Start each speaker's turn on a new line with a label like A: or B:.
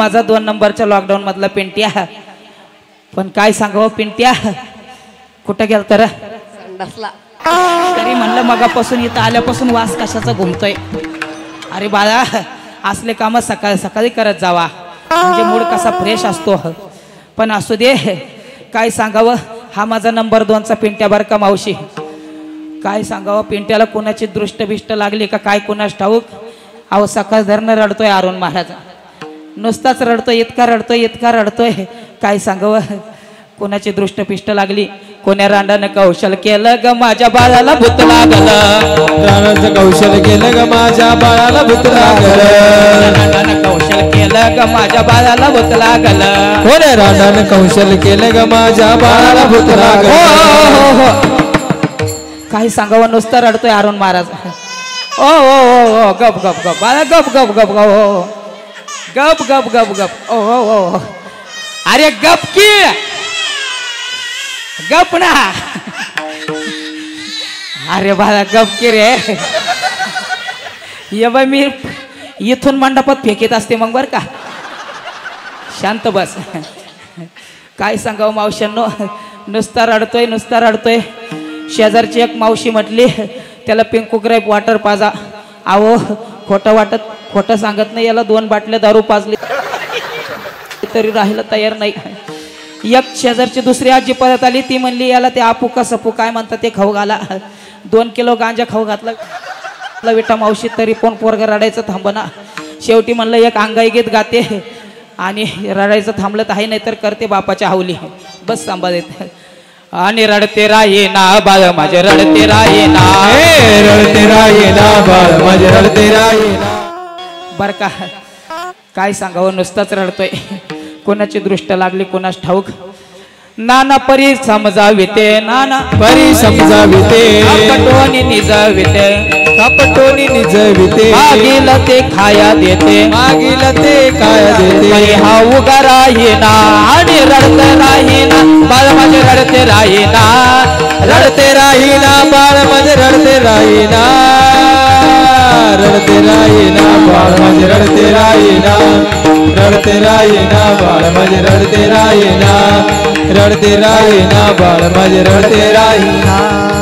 A: माझा 2 नंबरच्या लॉकडाऊन मधला पिंट्या. पण काय सांगावं पिंट्या, कुठं गेल तर तरी म्हणलं मगापासून इथं आल्यापासून वास कशाचा घुमतोय. अरे बाळा, असले काम सकाळी सकाळी करत जावा म्हणजे मूड कसा फ्रेश असतो. पण असू दे, काय सांगावं, हा माझा नंबर 2चा पिंट्या बरं का मावशी. काय सांगावं, पिंट्याला कोणाची दृष्टभिष्ट लागली का काय कोणाच ठाऊक. अहो सकाळ धरणं रडतोय अरुण महाराज, नुसताच रडतोय, इतका रडतोय इतका रडतोय. काय सांगावं, कोणाची दृष्टपिष्ट लागली. कोण्या रांडानं कौशल केलं ग माझ्या बाळाला भूत लागलं.
B: रांडाचं कौशल केलं ग माझ्या बाळाला भूत लागलं.
A: रांडानं कौशल केलं ग माझ्या बाळाला भूत लागलं.
B: कोण्या रांडानं कौशल केलं ग माझ्या बाळाला भूत लागलं.
A: काही सांगावं, नुसतं रडतोय अरुण महाराज. ओ ओ ओ गप गप गप बाळा, गप गप गप गप ओ गप गप गप गप ओ ओ ओ. अरे गप की, गप ना. अरे बाळा गप की रे. ये बाय, मी इथून मंडपात फेकीत असते मग बर का. शांत बस. काय सांगावं मावशांनो, नुसता रडतोय नुसता रडतोय. शेजारची एक मावशी म्हटली त्याला पिंकू ग्रेप वाटर पाजा. अहो खोटं सांगत नाही, याला 2 बाटल्या दारू पाजली तरी राहायला तयार नाही. एक शेजारची दुसरी आजी परत आली, ती म्हणली याला ते आपू का सपू काय म्हणतात ते खाऊ घाला. 2 किलो गांजा खाऊ घातला विटा मावशी, तरी पण पोरग रडायचं थांबना. शेवटी म्हणलं एक अंगाई गीत गाते आणि रडायचं थांबलं तर आहे, नाही तर करते बापाच्या हावली. बस सांभाळ येत. आणि रडते राये ना बाळ माझे, रडते राये ना,
B: रडते राये ना बाळ माझे, रडते राये ना.
A: बर का, काय सांगावं, नुसताच रडतोय. कोणाची दृष्ट लागली कोणास ठाऊक. नाना परी समजाविते, नाना
B: परी समजाविते,
A: कपटोनी निजविते,
B: कपटोनी निजविते.
A: मागील ते खाया देते,
B: मागील ते काय देते.
A: हा उगा राहीना आणि रडत राहीना बाळ माझे, रडते राहीना,
B: रडते राहीना बाळ माझे, रडते राहीना, रडते राहीना बाळ माझे, रडते राहीना, रडते राहीना बाळ माझे, रडते राहीना, रडते राहीना बाळ माझे, रडते राहीना.